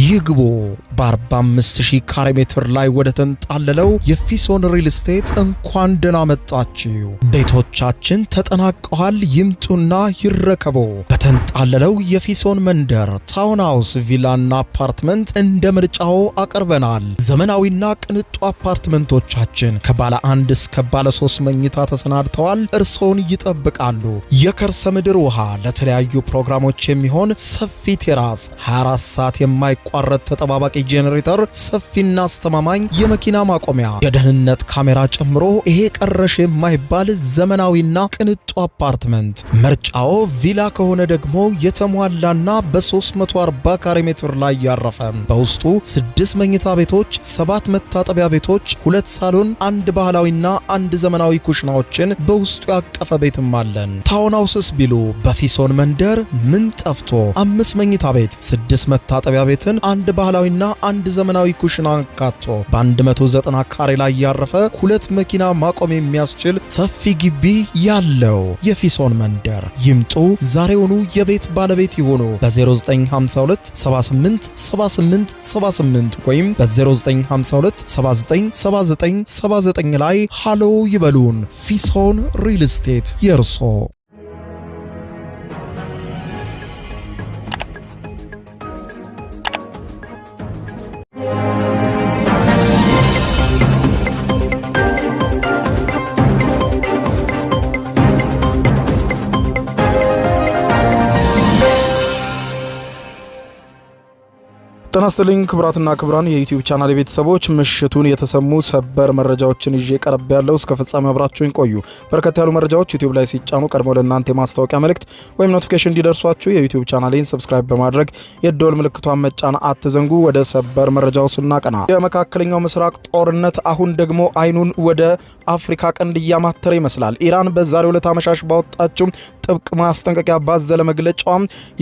ይግቡ በ45000 ካሬ ሜትር ላይ ወደ ተንጣለለው የፊሶን ሪል ስቴት እንኳን ደህና መጣችሁ። ቤቶቻችን ተጠናቀዋል። ይምጡና ይረከቡ። በተንጣለለው የፊሶን መንደር ታውን ሃውስ፣ ቪላና አፓርትመንት እንደ ምርጫው አቀርበናል። ዘመናዊና ቅንጡ አፓርትመንቶቻችን ከባለ 1 እስከ ባለ 3 መኝታ ተሰናድተዋል። እርሶን ይጠብቃሉ። የከርሰ ምድር ውሃ፣ ለተለያዩ ፕሮግራሞች የሚሆን ሰፊ ቴራስ፣ 24 ሰዓት የማይቋረጥ ተጠባባቂ ጄኔሬተር፣ ሰፊና አስተማማኝ የመኪና ማቆሚያ፣ የደህንነት ካሜራ ጨምሮ ይሄ ቀረሽ የማይባል ዘመናዊና ቅንጡ አፓርትመንት። ምርጫው ቪላ ከሆነ ደግሞ የተሟላና በ340 ካሬ ሜትር ላይ ያረፈ በውስጡ 6 መኝታ ቤቶች፣ 7 መታጠቢያ ቤቶች፣ 2 ሳሎን፣ 1 ባህላዊና 1 ዘመናዊ ኩሽናዎችን በውስጡ ያቀፈ ቤትም አለን። ታውን ሃውስስ ቢሉ በፊሶን መንደር ምን ጠፍቶ 5 መኝታ ቤት፣ 6 መታጠቢያ ቤትን፣ 1 ባህላዊና 1 ዘመናዊ ኩሽና አካቶ በ190 ካሬ ላይ ያረፈ 2 መኪና ማቆም የሚያስችል ሰፊ ግቢ ያለው የፊሶን መንደር። ይምጡ፣ ዛሬውኑ የቤት ባለቤት ይሆኑ። በ0952 78 78 78 ወይም በ0952 79 79 79 ላይ ሃሎ ይበሉን። ፊሶን ሪል ስቴት የርሶ። ጤና ይስጥልኝ ክቡራትና ክቡራን የዩቲዩብ ቻናል ቤተሰቦች፣ ምሽቱን የተሰሙ ሰበር መረጃዎችን ይዤ ቀርብ ያለው እስከ ፍጻሜ አብራችሁን ቆዩ። በርከት ያሉ መረጃዎች ዩቲዩብ ላይ ሲጫኑ ቀድሞ ለእናንተ የማስታወቂያ መልእክት ወይም ኖቲፊኬሽን እንዲደርሷችሁ የዩቲዩብ ቻናሌን ሰብስክራይብ በማድረግ የደወል ምልክቷን መጫን አትዘንጉ። ወደ ሰበር መረጃው ስናቀና የመካከለኛው ምስራቅ ጦርነት አሁን ደግሞ አይኑን ወደ አፍሪካ ቀንድ እያማተረ ይመስላል። ኢራን በዛሬው ዕለት አመሻሽ ባወጣችው ጥብቅ ማስጠንቀቂያ ባዘለ መግለጫዋ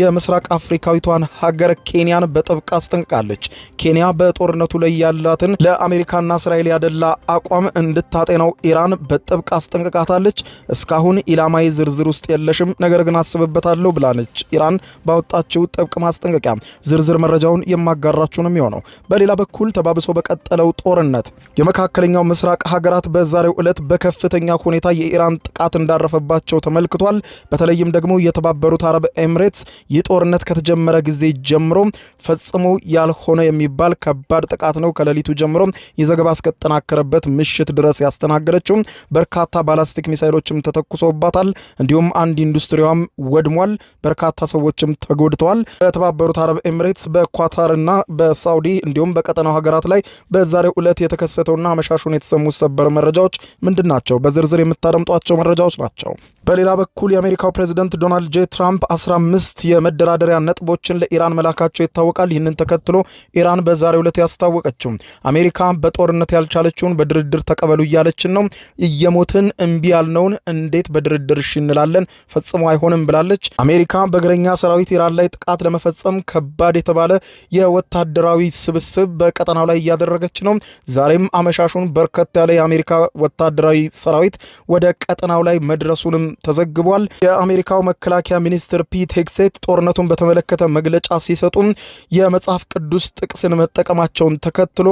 የምስራቅ አፍሪካዊቷን ሀገር ኬንያን በጥብቅ አስጠንቅቃለች። ኬንያ በጦርነቱ ላይ ያላትን ለአሜሪካና እስራኤል ያደላ አቋም እንድታጤነው ኢራን በጥብቅ አስጠንቅቃታለች። እስካሁን ኢላማዊ ዝርዝር ውስጥ የለሽም፣ ነገር ግን አስብበታለሁ ብላለች። ኢራን ባወጣችው ጥብቅ ማስጠንቀቂያ ዝርዝር መረጃውን የማጋራችሁ ነው የሚሆነው። በሌላ በኩል ተባብሶ በቀጠለው ጦርነት የመካከለኛው ምስራቅ ሀገራት በዛሬው ዕለት በከፍተኛ ሁኔታ የኢራን ጥቃት እንዳረፈባቸው ተመልክቷል። በተለይም ደግሞ የተባበሩት አረብ ኤምሬትስ ይህ ጦርነት ከተጀመረ ጊዜ ጀምሮ ፈጽሞ ያልሆነ የሚባል ከባድ ጥቃት ነው ከሌሊቱ ጀምሮ የዘገባ እስከተጠናከረበት ምሽት ድረስ ያስተናገደችው። በርካታ ባላስቲክ ሚሳይሎችም ተተኩሶባታል። እንዲሁም አንድ ኢንዱስትሪዋም ወድሟል። በርካታ ሰዎችም ተጎድተዋል። በተባበሩት አረብ ኤምሬትስ በኳታርና በሳውዲ እንዲሁም በቀጠናው ሀገራት ላይ በዛሬው ዕለት የተከሰተውና አመሻሹን የተሰሙ ሰበር መረጃዎች ምንድናቸው? በዝርዝር የምታደምጧቸው መረጃዎች ናቸው። በሌላ በኩል የአሜሪካው ፕሬዝዳንት ዶናልድ ጄ ትራምፕ 15 የመደራደሪያ ነጥቦችን ለኢራን መላካቸው ይታወቃል። ይህንን ተከትሎ ኢራን በዛሬው ዕለት ያስታወቀችው አሜሪካ በጦርነት ያልቻለችውን በድርድር ተቀበሉ እያለችን ነው። እየሞትን እምቢ ያልነውን እንዴት በድርድር እሺ እንላለን? ፈጽሞ አይሆንም ብላለች። አሜሪካ በእግረኛ ሰራዊት ኢራን ላይ ጥቃት ለመፈጸም ከባድ የተባለ የወታደራዊ ስብስብ በቀጠናው ላይ እያደረገች ነው። ዛሬም አመሻሹን በርከት ያለ የአሜሪካ ወታደራዊ ሰራዊት ወደ ቀጠናው ላይ መድረሱንም ተዘግቧል። የአሜሪካው መከላከያ ሚኒስትር ፒት ሄግሴት ጦርነቱን በተመለከተ መግለጫ ሲሰጡ የመጽሐፍ ቅዱስ ጥቅስን መጠቀማቸውን ተከትሎ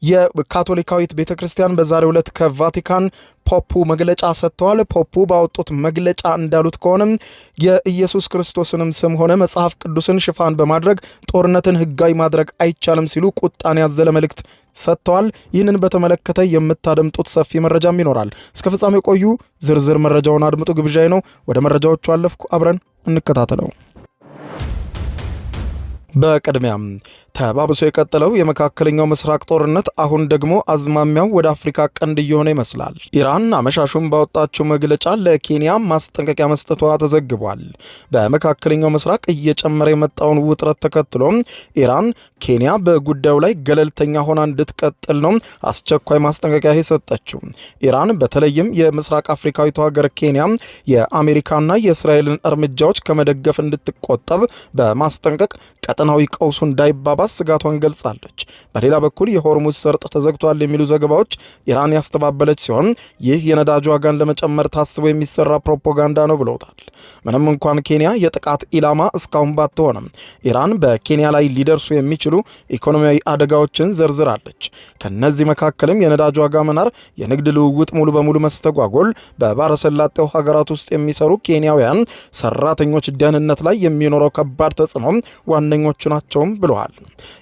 የካቶሊካዊት ቤተክርስቲያን በዛሬው ዕለት ከቫቲካን ፖፑ መግለጫ ሰጥተዋል። ፖፑ ባወጡት መግለጫ እንዳሉት ከሆነ የኢየሱስ ክርስቶስንም ስም ሆነ መጽሐፍ ቅዱስን ሽፋን በማድረግ ጦርነትን ህጋዊ ማድረግ አይቻልም ሲሉ ቁጣን ያዘለ መልእክት ሰጥተዋል። ይህንን በተመለከተ የምታደምጡት ሰፊ መረጃም ይኖራል። እስከ ፍጻሜ ቆዩ። ዝርዝር መረጃውን አድምጡ ግብዣይ ነው። ወደ መረጃዎቹ አለፍኩ። አብረን እንከታተለው። በቅድሚያም ተባብሶ የቀጠለው የመካከለኛው ምስራቅ ጦርነት አሁን ደግሞ አዝማሚያው ወደ አፍሪካ ቀንድ እየሆነ ይመስላል። ኢራን አመሻሹን ባወጣችው መግለጫ ለኬንያ ማስጠንቀቂያ መስጠቷ ተዘግቧል። በመካከለኛው ምስራቅ እየጨመረ የመጣውን ውጥረት ተከትሎ ኢራን ኬንያ በጉዳዩ ላይ ገለልተኛ ሆና እንድትቀጥል ነው አስቸኳይ ማስጠንቀቂያ የሰጠችው። ኢራን በተለይም የምስራቅ አፍሪካዊቷ ሀገር ኬንያ የአሜሪካና የእስራኤልን እርምጃዎች ከመደገፍ እንድትቆጠብ በማስጠንቀቅ ቀጠናዊ ቀውሱ እንዳይባባስ ስጋቷን ገልጻለች። በሌላ በኩል የሆርሙዝ ሰርጥ ተዘግቷል የሚሉ ዘገባዎች ኢራን ያስተባበለች ሲሆን ይህ የነዳጅ ዋጋን ለመጨመር ታስቦ የሚሰራ ፕሮፓጋንዳ ነው ብለውታል። ምንም እንኳን ኬንያ የጥቃት ኢላማ እስካሁን ባትሆንም ኢራን በኬንያ ላይ ሊደርሱ የሚችሉ ኢኮኖሚያዊ አደጋዎችን ዘርዝራለች። ከነዚህ መካከልም የነዳጅ ዋጋ መናር፣ የንግድ ልውውጥ ሙሉ በሙሉ መስተጓጎል፣ በባሕረ ሰላጤው ሀገራት ውስጥ የሚሰሩ ኬንያውያን ሰራተኞች ደህንነት ላይ የሚኖረው ከባድ ተጽዕኖ ዋነኞቹ ናቸውም ብለዋል።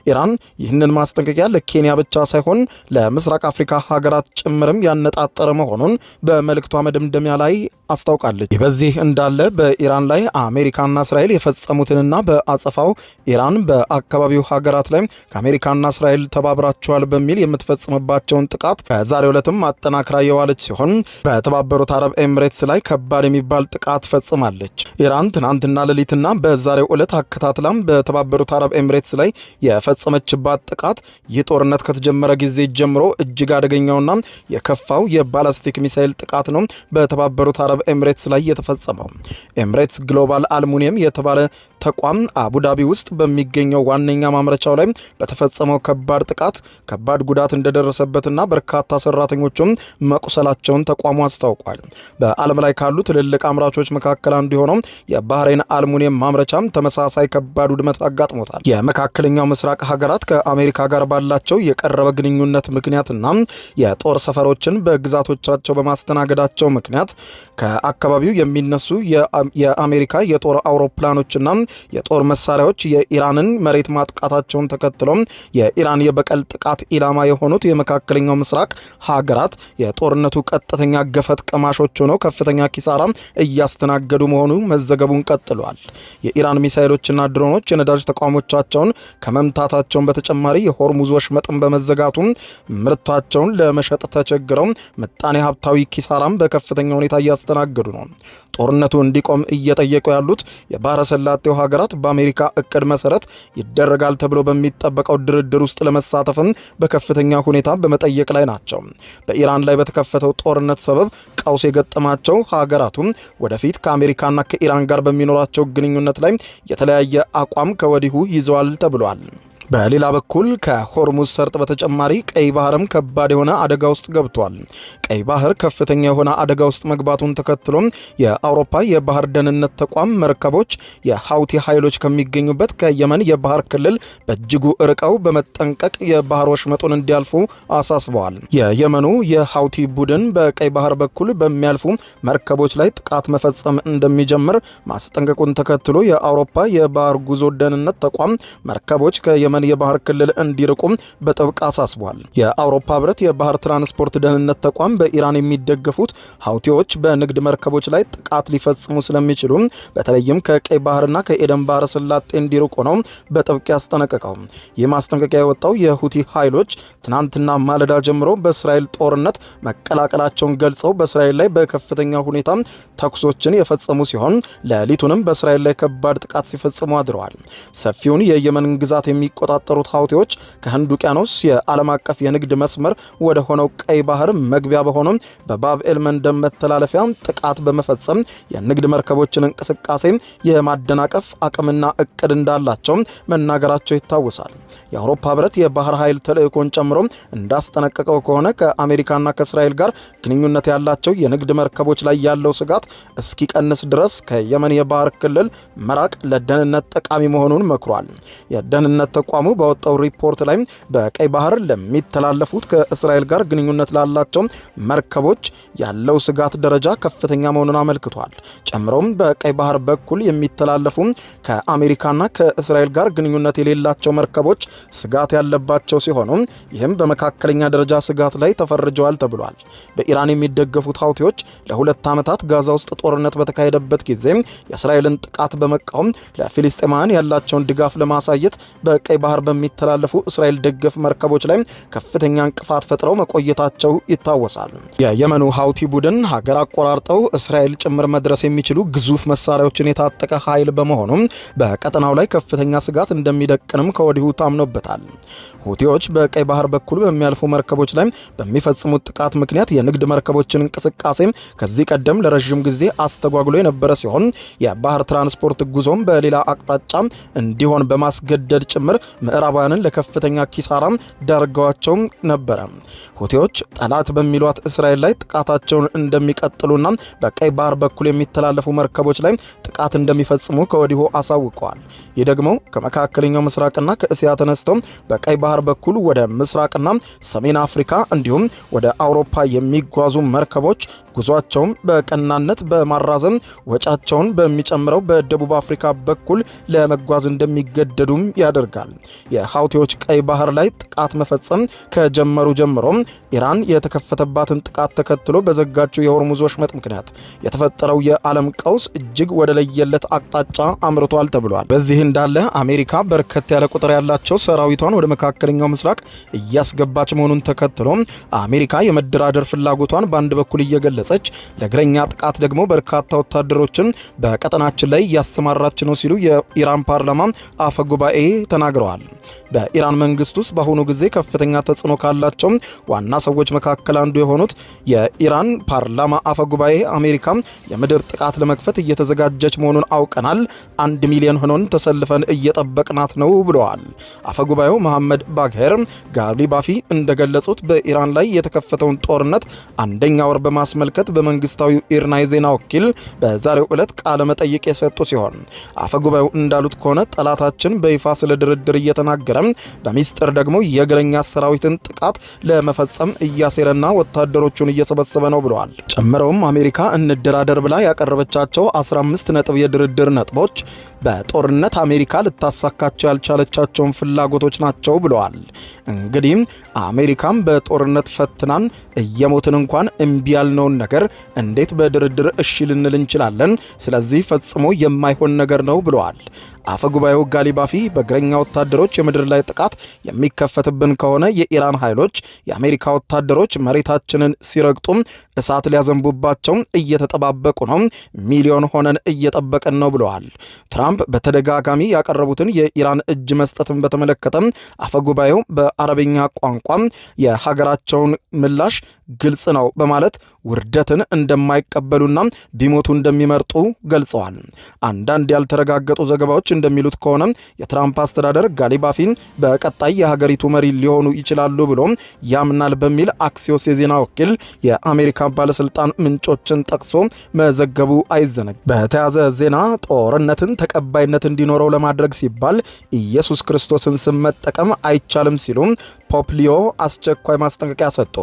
ኢራን ይህንን ማስጠንቀቂያ ለኬንያ ብቻ ሳይሆን ለምስራቅ አፍሪካ ሀገራት ጭምርም ያነጣጠረ መሆኑን በመልእክቷ መደምደሚያ ላይ አስታውቃለች። በዚህ እንዳለ በኢራን ላይ አሜሪካና እስራኤል የፈጸሙትንና በአጸፋው ኢራን በአካባቢው ሀገራት ላይ ከአሜሪካና እስራኤል ተባብራቸዋል በሚል የምትፈጽምባቸውን ጥቃት በዛሬው ዕለትም አጠናክራ የዋለች ሲሆን በተባበሩት አረብ ኤምሬትስ ላይ ከባድ የሚባል ጥቃት ፈጽማለች። ኢራን ትናንትና ሌሊትና በዛሬው ዕለት አከታትላም በተባበሩት አረብ ኤምሬትስ ላይ የፈጸመችባት ጥቃት ይህ ጦርነት ከተጀመረ ጊዜ ጀምሮ እጅግ አደገኛውና የከፋው የባላስቲክ ሚሳኤል ጥቃት ነው በተባበሩት አረብ ኤምሬትስ ላይ የተፈጸመው። ኤምሬትስ ግሎባል አልሙኒየም የተባለ ተቋም አቡዳቢ ውስጥ በሚገኘው ዋነኛ ማምረቻው ላይ በተፈጸመው ከባድ ጥቃት ከባድ ጉዳት እንደደረሰበትና በርካታ ሰራተኞችም መቁሰላቸውን ተቋሙ አስታውቋል። በዓለም ላይ ካሉ ትልልቅ አምራቾች መካከል አንዱ የሆነው የባህሬን አልሙኒየም ማምረቻም ተመሳሳይ ከባድ ውድመት አጋጥሞታል። የመካከለኛው ምስራቅ ሀገራት ከአሜሪካ ጋር ባላቸው የቀረበ ግንኙነት ምክንያትና የጦር ሰፈሮችን በግዛቶቻቸው በማስተናገዳቸው ምክንያት ከአካባቢው የሚነሱ የአሜሪካ የጦር አውሮፕላኖችና የጦር መሳሪያዎች የኢራንን መሬት ማጥቃታቸውን ተከትሎ የኢራን የበቀል ጥቃት ኢላማ የሆኑት የመካከለኛው ምስራቅ ሀገራት የጦርነቱ ቀጥተኛ ገፈት ቀማሾች ሆነው ከፍተኛ ኪሳራ እያስተናገዱ መሆኑ መዘገቡን ቀጥሏል። የኢራን ሚሳኤሎችና ድሮኖች የነዳጅ ተቋሞቻቸውን ከመምታታቸውን በተጨማሪ የሆርሙዝ ወሽመጥን በመዘጋቱ ምርታቸውን ለመሸጥ ተቸግረው ምጣኔ ሀብታዊ ኪሳራም በከፍተኛ ሁኔታ እያስተናገዱ ነው። ጦርነቱ እንዲቆም እየጠየቁ ያሉት የባሕረ ሰላጤው ሀገራት በአሜሪካ እቅድ መሰረት ይደረጋል ተብሎ በሚጠበቀው ድርድር ውስጥ ለመሳተፍም በከፍተኛ ሁኔታ በመጠየቅ ላይ ናቸው። በኢራን ላይ በተከፈተው ጦርነት ሰበብ ቀውስ የገጠማቸው ሀገራቱም ወደፊት ከአሜሪካና ከኢራን ጋር በሚኖራቸው ግንኙነት ላይ የተለያየ አቋም ከወዲሁ ይዘዋል ተብሏል። በሌላ በኩል ከሆርሙዝ ሰርጥ በተጨማሪ ቀይ ባህርም ከባድ የሆነ አደጋ ውስጥ ገብቷል። ቀይ ባህር ከፍተኛ የሆነ አደጋ ውስጥ መግባቱን ተከትሎ የአውሮፓ የባህር ደህንነት ተቋም መርከቦች የሀውቲ ኃይሎች ከሚገኙበት ከየመን የባህር ክልል በእጅጉ ርቀው በመጠንቀቅ የባህር ወሽመጡን እንዲያልፉ አሳስበዋል። የየመኑ የሀውቲ ቡድን በቀይ ባህር በኩል በሚያልፉ መርከቦች ላይ ጥቃት መፈጸም እንደሚጀምር ማስጠንቀቁን ተከትሎ የአውሮፓ የባህር ጉዞ ደህንነት ተቋም መርከቦች ከየመን የባህር ክልል እንዲርቁም በጥብቅ አሳስቧል። የአውሮፓ ህብረት የባህር ትራንስፖርት ደህንነት ተቋም በኢራን የሚደገፉት ሀውቲዎች በንግድ መርከቦች ላይ ጥቃት ሊፈጽሙ ስለሚችሉ በተለይም ከቀይ ባህርና ከኤደን ባህረ ሰላጤ እንዲርቁ ነው በጥብቅ ያስጠነቀቀው። ይህ ማስጠንቀቂያ የወጣው የሁቲ ኃይሎች ትናንትና ማለዳ ጀምሮ በእስራኤል ጦርነት መቀላቀላቸውን ገልጸው በእስራኤል ላይ በከፍተኛ ሁኔታ ተኩሶችን የፈጸሙ ሲሆን ሌሊቱንም በእስራኤል ላይ ከባድ ጥቃት ሲፈጽሙ አድረዋል። ሰፊውን የየመን ግዛት የሚቆጣጠሩት ሀውቲዎች ከህንድ ውቅያኖስ የዓለም አቀፍ የንግድ መስመር ወደ ሆነው ቀይ ባህር መግቢያ በሆነው በባብኤል መንደብ መተላለፊያ ጥቃት በመፈጸም የንግድ መርከቦችን እንቅስቃሴ የማደናቀፍ አቅምና እቅድ እንዳላቸው መናገራቸው ይታወሳል። የአውሮፓ ህብረት የባህር ኃይል ተልእኮን ጨምሮ እንዳስጠነቀቀው ከሆነ ከአሜሪካና ከእስራኤል ጋር ግንኙነት ያላቸው የንግድ መርከቦች ላይ ያለው ስጋት እስኪቀንስ ድረስ ከየመን የባህር ክልል መራቅ ለደህንነት ጠቃሚ መሆኑን መክሯል። የደህንነት ተቋሙ በወጣው ሪፖርት ላይ በቀይ ባህር ለሚተላለፉት ከእስራኤል ጋር ግንኙነት ላላቸው መርከቦች ያለው ስጋት ደረጃ ከፍተኛ መሆኑን አመልክቷል። ጨምሮም በቀይ ባህር በኩል የሚተላለፉ ከአሜሪካና ከእስራኤል ጋር ግንኙነት የሌላቸው መርከቦች ስጋት ያለባቸው ሲሆኑ ይህም በመካከለኛ ደረጃ ስጋት ላይ ተፈርጀዋል ተብሏል። በኢራን የሚደገፉት ሀውቲዎች ለ2 ዓመታት ጋዛ ውስጥ ጦርነት በተካሄደበት ጊዜ የእስራኤልን ጥቃት በመቃወም ለፊልስጤማውያን ያላቸውን ድጋፍ ለማሳየት በቀይ ባህር ባህር በሚተላለፉ እስራኤል ደገፍ መርከቦች ላይ ከፍተኛ እንቅፋት ፈጥረው መቆየታቸው ይታወሳል። የየመኑ ሀውቲ ቡድን ሀገር አቆራርጠው እስራኤል ጭምር መድረስ የሚችሉ ግዙፍ መሳሪያዎችን የታጠቀ ኃይል በመሆኑ በቀጠናው ላይ ከፍተኛ ስጋት እንደሚደቅንም ከወዲሁ ታምኖበታል። ሁቲዎች በቀይ ባህር በኩል በሚያልፉ መርከቦች ላይ በሚፈጽሙት ጥቃት ምክንያት የንግድ መርከቦችን እንቅስቃሴ ከዚህ ቀደም ለረጅም ጊዜ አስተጓጉሎ የነበረ ሲሆን የባህር ትራንስፖርት ጉዞም በሌላ አቅጣጫ እንዲሆን በማስገደድ ጭምር ምዕራባውያንን ለከፍተኛ ኪሳራ ዳርገዋቸው ነበረ። ሁቲዎች ጠላት በሚሏት እስራኤል ላይ ጥቃታቸውን እንደሚቀጥሉና በቀይ ባህር በኩል የሚተላለፉ መርከቦች ላይ ጥቃት እንደሚፈጽሙ ከወዲሁ አሳውቀዋል። ይህ ደግሞ ከመካከለኛው ምስራቅና ከእስያ ተነስተው በቀይ ባህር በኩል ወደ ምስራቅና ሰሜን አፍሪካ እንዲሁም ወደ አውሮፓ የሚጓዙ መርከቦች ጉዟቸውን በቀናነት በማራዘም ወጫቸውን በሚጨምረው በደቡብ አፍሪካ በኩል ለመጓዝ እንደሚገደዱም ያደርጋል። የሀውቲዎች ቀይ ባህር ላይ ጥቃት መፈጸም ከጀመሩ ጀምሮ ኢራን የተከፈተባትን ጥቃት ተከትሎ በዘጋችው የሆርሙዝ ወሽመጥ ምክንያት የተፈጠረው የዓለም ቀውስ እጅግ ወደ ለየለት አቅጣጫ አምርቷል ተብሏል። በዚህ እንዳለ አሜሪካ በርከት ያለ ቁጥር ያላቸው ሰራዊቷን ወደ መካከለኛው ምስራቅ እያስገባች መሆኑን ተከትሎ አሜሪካ የመደራደር ፍላጎቷን በአንድ በኩል እየገለጸች ለእግረኛ ጥቃት ደግሞ በርካታ ወታደሮችን በቀጠናችን ላይ እያሰማራች ነው ሲሉ የኢራን ፓርላማ አፈ ጉባኤ ተናግረዋል። በኢራን መንግስት ውስጥ በአሁኑ ጊዜ ከፍተኛ ተጽዕኖ ካላቸው ዋና ሰዎች መካከል አንዱ የሆኑት የኢራን ፓርላማ አፈ ጉባኤ አሜሪካ የምድር ጥቃት ለመክፈት እየተዘጋጀች መሆኑን አውቀናል፣ 1 ሚሊዮን ሆነን ተሰልፈን እየጠበቅናት ነው ብለዋል። አፈ ጉባኤው መሐመድ ባግሄር ጋሊባፊ እንደገለጹት በኢራን ላይ የተከፈተውን ጦርነት አንደኛ ወር በማስመልከት በመንግስታዊው ኢርና የዜና ወኪል በዛሬው ዕለት ቃለ መጠይቅ የሰጡ ሲሆን አፈ ጉባኤው እንዳሉት ከሆነ ጠላታችን በይፋ ስለ ድርድር እየተናገረ በሚስጥር ደግሞ የእግረኛ ሰራዊትን ጥቃት ለመፈጸም እያሴረና ወታደሮቹን እየሰበሰበ ነው ብለዋል። ጨምረውም አሜሪካ እንደራደር ብላ ያቀረበቻቸው 15 ነጥብ የድርድር ነጥቦች በጦርነት አሜሪካ ልታሳካቸው ያልቻለቻቸውን ፍላጎቶች ናቸው ብለዋል። እንግዲህ አሜሪካም በጦርነት ፈትናን እየሞትን እንኳን እምቢ ያልነውን ነገር እንዴት በድርድር እሺ ልንል እንችላለን? ስለዚህ ፈጽሞ የማይሆን ነገር ነው ብለዋል። አፈ ጉባኤው ጋሊባፊ በእግረኛ ወታደሮች የምድር ላይ ጥቃት የሚከፈትብን ከሆነ የኢራን ኃይሎች የአሜሪካ ወታደሮች መሬታችንን ሲረግጡም እሳት ሊያዘንቡባቸው እየተጠባበቁ ነው፣ ሚሊዮን ሆነን እየጠበቅን ነው ብለዋል። ትራምፕ በተደጋጋሚ ያቀረቡትን የኢራን እጅ መስጠትን በተመለከተ አፈ ጉባኤው በአረብኛ ቋንቋ የሀገራቸውን ምላሽ ግልጽ ነው በማለት ውርደትን እንደማይቀበሉና ቢሞቱ እንደሚመርጡ ገልጸዋል። አንዳንድ ያልተረጋገጡ ዘገባዎች እንደሚሉት ከሆነ የትራምፕ አስተዳደር ጋሊባፊን በቀጣይ የሀገሪቱ መሪ ሊሆኑ ይችላሉ ብሎ ያምናል በሚል አክሲዮስ የዜና ወኪል የአሜሪካ ባለስልጣን ምንጮችን ጠቅሶ መዘገቡ አይዘነጋም። በተያዘ ዜና ጦርነትን ተቀባይነት እንዲኖረው ለማድረግ ሲባል ኢየሱስ ክርስቶስን ስም መጠቀም አይቻልም ሲሉ ፖፕ ሊዮ አስቸኳይ ማስጠንቀቂያ ሰጡ።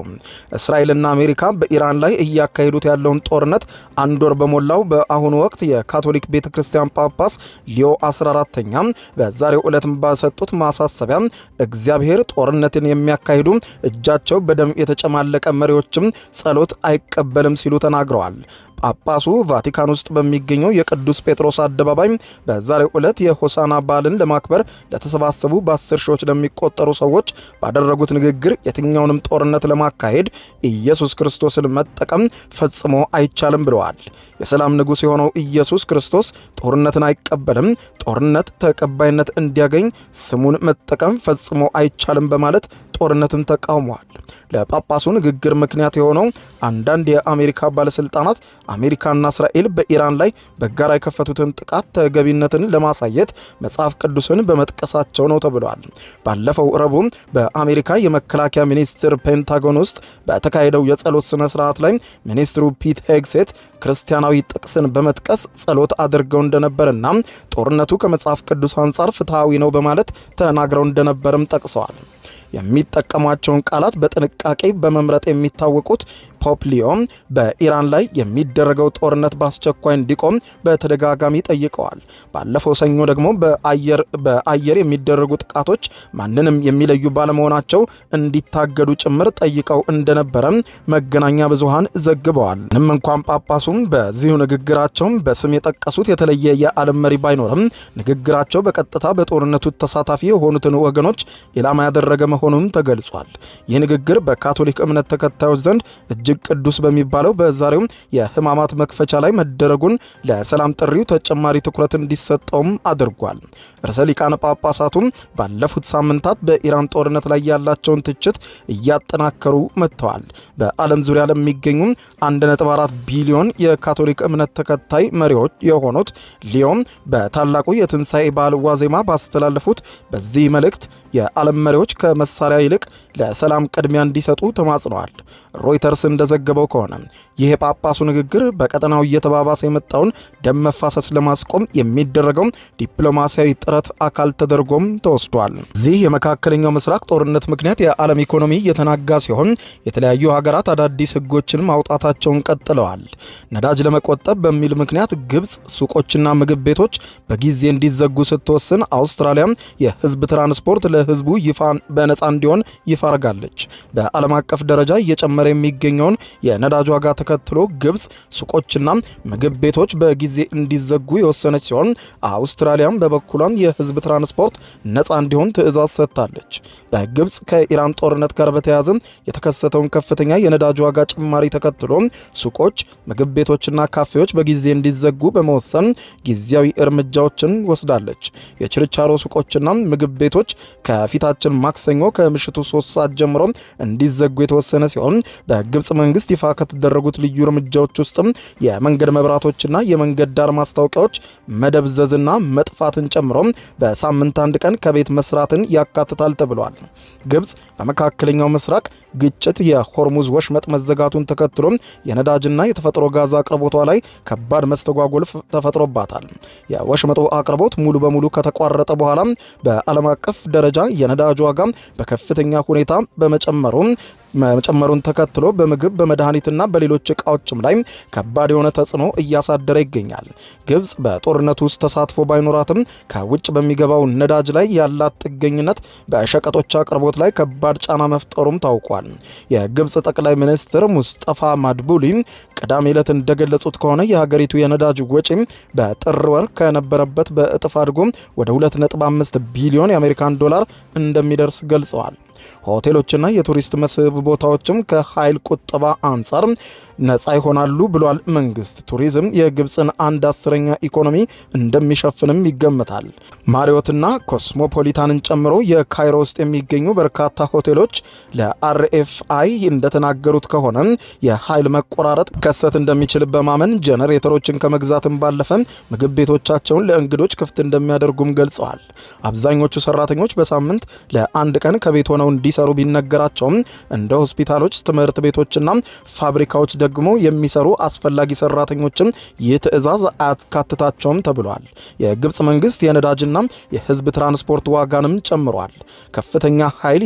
እስራኤልና አሜሪካ በኢራን ላይ እያካሄዱት ያለውን ጦርነት አንድ ወር በሞላው በአሁኑ ወቅት የካቶሊክ ቤተክርስቲያን ጳጳስ ሊዮ 14ኛ በዛሬው ዕለት በሰጡት ማሳሰቢያ እግዚአብሔር ጦርነትን የሚያካሂዱ እጃቸው በደም የተጨማለቀ መሪዎችም ጸሎት አይቀበልም ሲሉ ተናግረዋል። ጳጳሱ ቫቲካን ውስጥ በሚገኘው የቅዱስ ጴጥሮስ አደባባይ በዛሬው ዕለት የሆሳና በዓልን ለማክበር ለተሰባሰቡ በ10 ሺዎች ለሚቆጠሩ ሰዎች ባደረጉት ንግግር የትኛውንም ጦርነት ለማካሄድ ኢየሱስ ክርስቶስን መጠቀም ፈጽሞ አይቻልም ብለዋል። የሰላም ንጉሥ የሆነው ኢየሱስ ክርስቶስ ጦርነትን አይቀበልም፣ ጦርነት ተቀባይነት እንዲያገኝ ስሙን መጠቀም ፈጽሞ አይቻልም በማለት ጦርነትን ተቃውመዋል። ለጳጳሱ ንግግር ምክንያት የሆነው አንዳንድ የአሜሪካ ባለስልጣናት አሜሪካና እስራኤል በኢራን ላይ በጋራ የከፈቱትን ጥቃት ተገቢነትን ለማሳየት መጽሐፍ ቅዱስን በመጥቀሳቸው ነው ተብሏል። ባለፈው ረቡዕ በአሜሪካ የመከላከያ ሚኒስቴር ፔንታጎን ውስጥ በተካሄደው የጸሎት ስነ ስርዓት ላይ ሚኒስትሩ ፒት ሄግሴት ክርስቲያናዊ ጥቅስን በመጥቀስ ጸሎት አድርገው እንደነበርና ጦርነቱ ከመጽሐፍ ቅዱስ አንጻር ፍትሐዊ ነው በማለት ተናግረው እንደነበርም ጠቅሰዋል። የሚጠቀሟቸውን ቃላት በጥንቃቄ በመምረጥ የሚታወቁት ፖፕ ሊዮ በኢራን ላይ የሚደረገው ጦርነት በአስቸኳይ እንዲቆም በተደጋጋሚ ጠይቀዋል። ባለፈው ሰኞ ደግሞ በአየር የሚደረጉ ጥቃቶች ማንንም የሚለዩ ባለመሆናቸው እንዲታገዱ ጭምር ጠይቀው እንደነበረ መገናኛ ብዙሃን ዘግበዋል። ምንም እንኳን ጳጳሱም በዚሁ ንግግራቸው በስም የጠቀሱት የተለየ የዓለም መሪ ባይኖርም ንግግራቸው በቀጥታ በጦርነቱ ተሳታፊ የሆኑትን ወገኖች ኢላማ ያደረገ መሆኑን ተገልጿል። ይህ ንግግር በካቶሊክ እምነት ተከታዮች ዘንድ እጅግ ቅዱስ በሚባለው በዛሬው የሕማማት መክፈቻ ላይ መደረጉን ለሰላም ጥሪው ተጨማሪ ትኩረት እንዲሰጠውም አድርጓል። ርዕሰ ሊቃነ ጳጳሳቱም ባለፉት ሳምንታት በኢራን ጦርነት ላይ ያላቸውን ትችት እያጠናከሩ መጥተዋል። በዓለም ዙሪያ ለሚገኙ 1.4 ቢሊዮን የካቶሊክ እምነት ተከታይ መሪዎች የሆኑት ሊዮም በታላቁ የትንሣኤ በዓል ዋዜማ ባስተላለፉት በዚህ መልእክት የዓለም መሪዎች ከመሳሪያ ይልቅ ለሰላም ቅድሚያ እንዲሰጡ ተማጽነዋል። ሮይተርስ እንደዘገበው ከሆነ ይህ የጳጳሱ ንግግር በቀጠናው እየተባባሰ የመጣውን ደም መፋሰስ ለማስቆም የሚደረገው ዲፕሎማሲያዊ ጥረት አካል ተደርጎም ተወስዷል። እዚህ የመካከለኛው ምስራቅ ጦርነት ምክንያት የዓለም ኢኮኖሚ እየተናጋ ሲሆን የተለያዩ ሀገራት አዳዲስ ሕጎችን ማውጣታቸውን ቀጥለዋል። ነዳጅ ለመቆጠብ በሚል ምክንያት ግብፅ ሱቆችና ምግብ ቤቶች በጊዜ እንዲዘጉ ስትወስን፣ አውስትራሊያ የህዝብ ትራንስፖርት ለህዝቡ በነፃ እንዲሆን ይፋ አድርጋለች። በዓለም አቀፍ ደረጃ እየጨመረ የሚገኘውን የነዳጅ ዋጋ ተከትሎ ግብፅ ሱቆችና ምግብ ቤቶች በጊዜ እንዲዘጉ የወሰነች ሲሆን አውስትራሊያም በበኩሏም የህዝብ ትራንስፖርት ነፃ እንዲሆን ትዕዛዝ ሰጥታለች። በግብፅ ከኢራን ጦርነት ጋር በተያያዘ የተከሰተውን ከፍተኛ የነዳጅ ዋጋ ጭማሪ ተከትሎ ሱቆች፣ ምግብ ቤቶችና ካፌዎች በጊዜ እንዲዘጉ በመወሰን ጊዜያዊ እርምጃዎችን ወስዳለች። የችርቻሮ ሱቆችና ምግብ ቤቶች ከፊታችን ማክሰኞ ከምሽቱ 3 ሰዓት ጀምሮ እንዲዘጉ የተወሰነ ሲሆን በግብፅ መንግስት ይፋ ከተደረጉት ልዩ እርምጃዎች ውስጥም የመንገድ መብራቶችና የመንገድ ዳር ማስታወቂያዎች መደብዘዝና መጥፋትን ጨምሮ በሳምንት አንድ ቀን ከቤት መስራትን ያካትታል ተብሏል። ግብፅ በመካከለኛው ምስራቅ ግጭት የሆርሙዝ ወሽመጥ መዘጋቱን ተከትሎ የነዳጅና የተፈጥሮ ጋዝ አቅርቦቷ ላይ ከባድ መስተጓጎል ተፈጥሮባታል። የወሽመጡ አቅርቦት ሙሉ በሙሉ ከተቋረጠ በኋላ በዓለም አቀፍ ደረጃ የነዳጅ ዋጋ በከፍተኛ ሁኔታ መጨመሩን ተከትሎ በምግብ በመድኃኒትና በሌሎች ዕቃዎችም ላይ ከባድ የሆነ ተጽዕኖ እያሳደረ ይገኛል። ግብፅ በጦርነቱ ውስጥ ተሳትፎ ባይኖራትም ከውጭ በሚገባው ነዳጅ ላይ ያላት ጥገኝነት በሸቀጦች አቅርቦት ላይ ከባድ ጫና መፍጠሩም ታውቋል። የግብፅ ጠቅላይ ሚኒስትር ሙስጠፋ ማድቡሊ ቅዳሜ ዕለት እንደገለጹት ከሆነ የሀገሪቱ የነዳጅ ወጪ በጥር ወር ከነበረበት በእጥፍ አድጎ ወደ 2.5 ቢሊዮን የአሜሪካን ዶላር እንደሚደርስ ገልጸዋል። ሆቴሎችና የቱሪስት መስህብ ቦታዎችም ከኃይል ቁጠባ አንጻር ነፃ ይሆናሉ ብሏል መንግስት። ቱሪዝም የግብፅን 1/10 ኢኮኖሚ እንደሚሸፍንም ይገመታል። ማሪዮትና ኮስሞፖሊታንን ጨምሮ የካይሮ ውስጥ የሚገኙ በርካታ ሆቴሎች ለአርኤፍአይ እንደተናገሩት ከሆነ የኃይል መቆራረጥ ከሰት እንደሚችል በማመን ጄኔሬተሮችን ከመግዛትም ባለፈ ምግብ ቤቶቻቸውን ለእንግዶች ክፍት እንደሚያደርጉም ገልጸዋል። አብዛኞቹ ሰራተኞች በሳምንት ለአንድ ቀን ከቤት ሆነው እንዲሰሩ ቢነገራቸውም እንደ ሆስፒታሎች፣ ትምህርት ቤቶችና ፋብሪካዎች ደግሞ የሚሰሩ አስፈላጊ ሰራተኞችን ይህ ትዕዛዝ አያካትታቸውም ተብሏል። የግብፅ መንግስት የነዳጅና የህዝብ ትራንስፖርት ዋጋንም ጨምሯል። ከፍተኛ ኃይል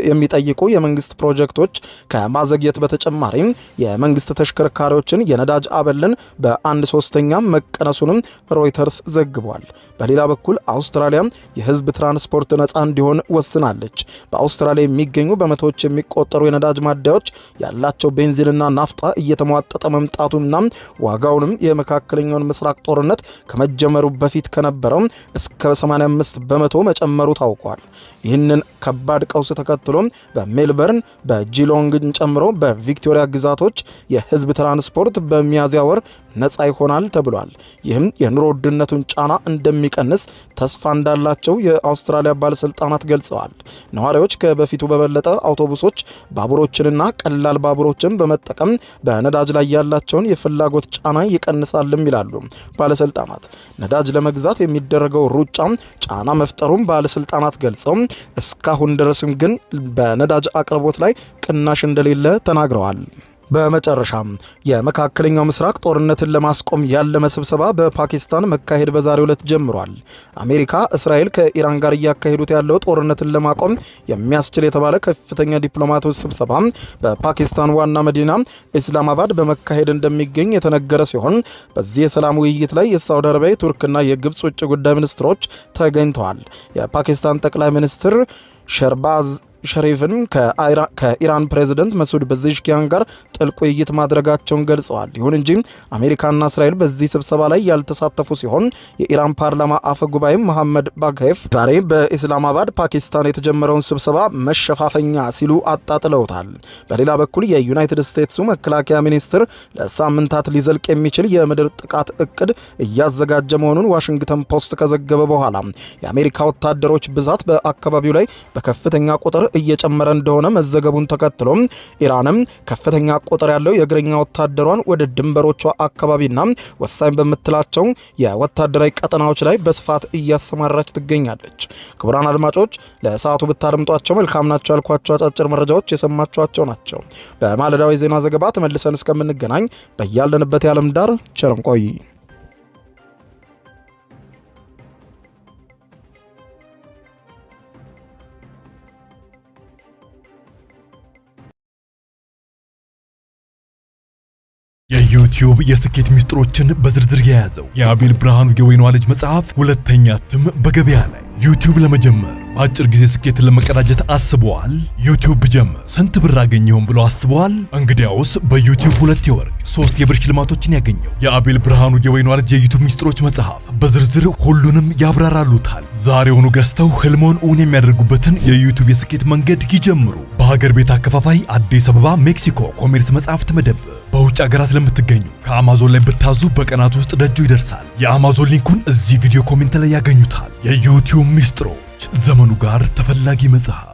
የሚጠይቁ የመንግስት ፕሮጀክቶች ከማዘግየት በተጨማሪ የመንግስት ተሽከርካሪዎችን የነዳጅ አበልን በ1/3 መቀነሱንም ሮይተርስ ዘግቧል። በሌላ በኩል አውስትራሊያ የህዝብ ትራንስፖርት ነፃ እንዲሆን ወስናለች። በአውስትራሊያ የሚገኙ በመቶዎች የሚቆጠሩ የነዳጅ ማደያዎች ያላቸው ቤንዚንና ናፍጣ እየተሟጠጠ መምጣቱና ዋጋውንም የመካከለኛውን ምስራቅ ጦርነት ከመጀመሩ በፊት ከነበረው እስከ 85 በመቶ መጨመሩ ታውቋል። ይህንን ከባድ ቀውስ ተከትሎ በሜልበርን በጂሎንግን ጨምሮ በቪክቶሪያ ግዛቶች የህዝብ ትራንስፖርት በሚያዝያ ወር ነፃ ይሆናል ተብሏል። ይህም የኑሮ ውድነቱን ጫና እንደሚቀንስ ተስፋ እንዳላቸው የአውስትራሊያ ባለስልጣናት ገልጸዋል። ነዋሪዎች ከበፊቱ በበለጠ አውቶቡሶች፣ ባቡሮችንና ቀላል ባቡሮችን በመጠቀም በነዳጅ ላይ ያላቸውን የፍላጎት ጫና ይቀንሳልም ይላሉ ባለስልጣናት። ነዳጅ ለመግዛት የሚደረገው ሩጫ ጫና መፍጠሩን ባለስልጣናት ገልጸው እስካሁን ድረስም ግን በነዳጅ አቅርቦት ላይ ቅናሽ እንደሌለ ተናግረዋል። በመጨረሻም የመካከለኛው ምስራቅ ጦርነትን ለማስቆም ያለመ ስብሰባ በፓኪስታን መካሄድ በዛሬው ዕለት ጀምሯል። አሜሪካ እስራኤል ከኢራን ጋር እያካሄዱት ያለው ጦርነትን ለማቆም የሚያስችል የተባለ ከፍተኛ ዲፕሎማቶች ስብሰባ በፓኪስታን ዋና መዲና ኢስላማባድ በመካሄድ እንደሚገኝ የተነገረ ሲሆን በዚህ የሰላም ውይይት ላይ የሳውዲ አረቢያ፣ ቱርክና የግብፅ ውጭ ጉዳይ ሚኒስትሮች ተገኝተዋል። የፓኪስታን ጠቅላይ ሚኒስትር ሸህባዝ ሸሪፍን ከኢራን ፕሬዝደንት መሱድ ፔዜሽኪያን ጋር ጥልቅ ውይይት ማድረጋቸውን ገልጸዋል። ይሁን እንጂ አሜሪካና እስራኤል በዚህ ስብሰባ ላይ ያልተሳተፉ ሲሆን የኢራን ፓርላማ አፈ ጉባኤ መሐመድ ባግሄፍ ዛሬ በኢስላማባድ ፓኪስታን የተጀመረውን ስብሰባ መሸፋፈኛ ሲሉ አጣጥለውታል። በሌላ በኩል የዩናይትድ ስቴትሱ መከላከያ ሚኒስትር ለሳምንታት ሊዘልቅ የሚችል የምድር ጥቃት እቅድ እያዘጋጀ መሆኑን ዋሽንግተን ፖስት ከዘገበ በኋላ የአሜሪካ ወታደሮች ብዛት በአካባቢው ላይ በከፍተኛ ቁጥር እየጨመረ እንደሆነ መዘገቡን ተከትሎ ኢራንም ከፍተኛ ቁጥር ያለው የእግረኛ ወታደሯን ወደ ድንበሮቿ አካባቢና ወሳኝ በምትላቸው የወታደራዊ ቀጠናዎች ላይ በስፋት እያሰማራች ትገኛለች። ክቡራን አድማጮች ለሰዓቱ ብታደምጧቸው መልካም ናቸው ያልኳቸው አጫጭር መረጃዎች የሰማችኋቸው ናቸው። በማለዳዊ ዜና ዘገባ ተመልሰን እስከምንገናኝ በያለንበት የዓለም ዳር ቸር እንቆይ። የዩቲዩብ የስኬት ሚስጥሮችን በዝርዝር የያዘው የአቤል ብርሃኑ የወይኗ ልጅ መጽሐፍ ሁለተኛ እትም በገበያ ላይ። ዩቲዩብ ለመጀመር በአጭር ጊዜ ስኬትን ለመቀዳጀት አስበዋል? ዩቲዩብ ብጀምር ስንት ብር አገኘሁም ብሎ አስበዋል? እንግዲያውስ በዩቲዩብ 2 የወርቅ 3 የብር ሽልማቶችን ያገኘው የአቤል ብርሃኑ የወይኗ ልጅ የዩቲዩብ ሚስጥሮች መጽሐፍ በዝርዝር ሁሉንም ያብራራሉታል። ዛሬውኑ ገዝተው ህልሞን እውን የሚያደርጉበትን የዩቲዩብ የስኬት መንገድ ይጀምሩ። በሀገር ቤት አከፋፋይ አዲስ አበባ ሜክሲኮ ኮሜርስ መጽሐፍት መደብር። በውጭ ሀገራት ለምትገኙ ከአማዞን ላይ ብታዙ በቀናት ውስጥ ደጁ ይደርሳል። የአማዞን ሊንኩን እዚህ ቪዲዮ ኮሜንት ላይ ያገኙታል። የዩቲዩብ ሚስጥሮች ዘመኑ ጋር ተፈላጊ መጽሐፍ።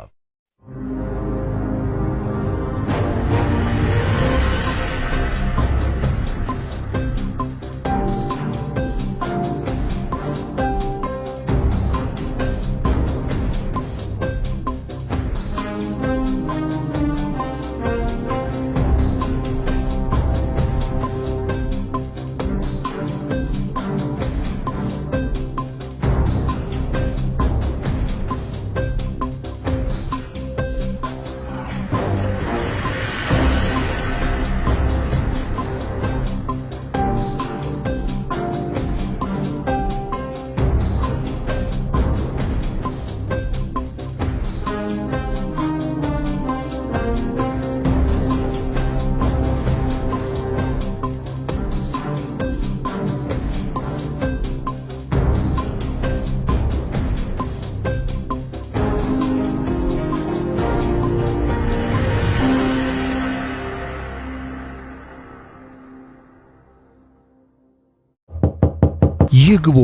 ይግቡ።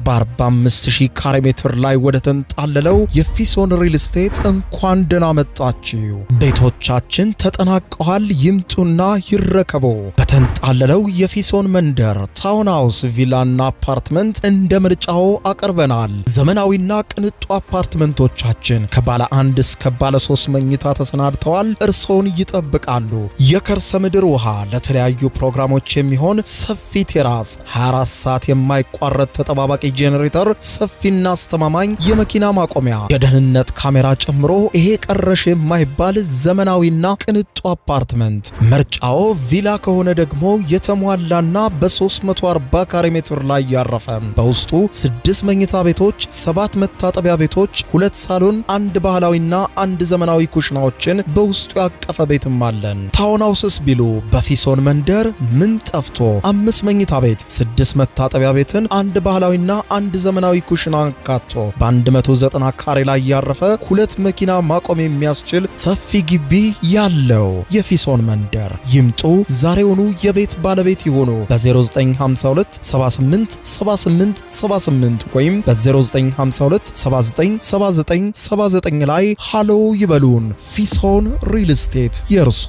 በ45000 ካሬ ሜትር ላይ ወደ ተንጣለለው የፊሶን ሪል ስቴት እንኳን ደህና መጣችሁ። ቤቶቻችን ተጠናቀዋል። ይምጡና ይረከቡ። በተንጣለለው የፊሶን መንደር ታውን ሃውስ፣ ቪላና አፓርትመንት እንደ ምርጫው አቀርበናል። ዘመናዊና ቅንጡ አፓርትመንቶቻችን ከባለ 1 እስከ ባለ 3 መኝታ ተሰናድተዋል። እርሶን ይጠብቃሉ። የከርሰ ምድር ውሃ፣ ለተለያዩ ፕሮግራሞች የሚሆን ሰፊ ቴራስ፣ 24 ሰዓት የማይቋረጥ ተጠባባቂ ጄኔሬተር፣ ሰፊና አስተማማኝ የመኪና ማቆሚያ፣ የደህንነት ካሜራ ጨምሮ ይሄ ቀረሽ የማይባል ዘመናዊና ቅንጡ አፓርትመንት። ምርጫው ቪላ ከሆነ ደግሞ የተሟላና በ340 ካሬ ሜትር ላይ ያረፈ በውስጡ 6 መኝታ ቤቶች፣ 7 መታጠቢያ ቤቶች፣ 2 ሳሎን፣ 1 ባህላዊና 1 ዘመናዊ ኩሽናዎችን በውስጡ ያቀፈ ቤትም አለን። ታውን ሃውስስ ቢሉ በፊሶን መንደር ምን ጠፍቶ 5 መኝታ ቤት፣ 6 መታጠቢያ ቤትን፣ 1 ባህላዊና 1 ዘመናዊ ኩሽና አካቶ በ190 ካሬ ላይ ያረፈ 2 መኪና ማቆም የሚያስችል ሰፊ ግቢ ያለው የፊሶን መንደር። ይምጡ፣ ዛሬውኑ የቤት ባለቤት ይሆኑ። በ0952 78 78 78 ወይም በ0952 79 79 79 ላይ ሃሎ ይበሉን። ፊሶን ሪል ስቴት የርሶ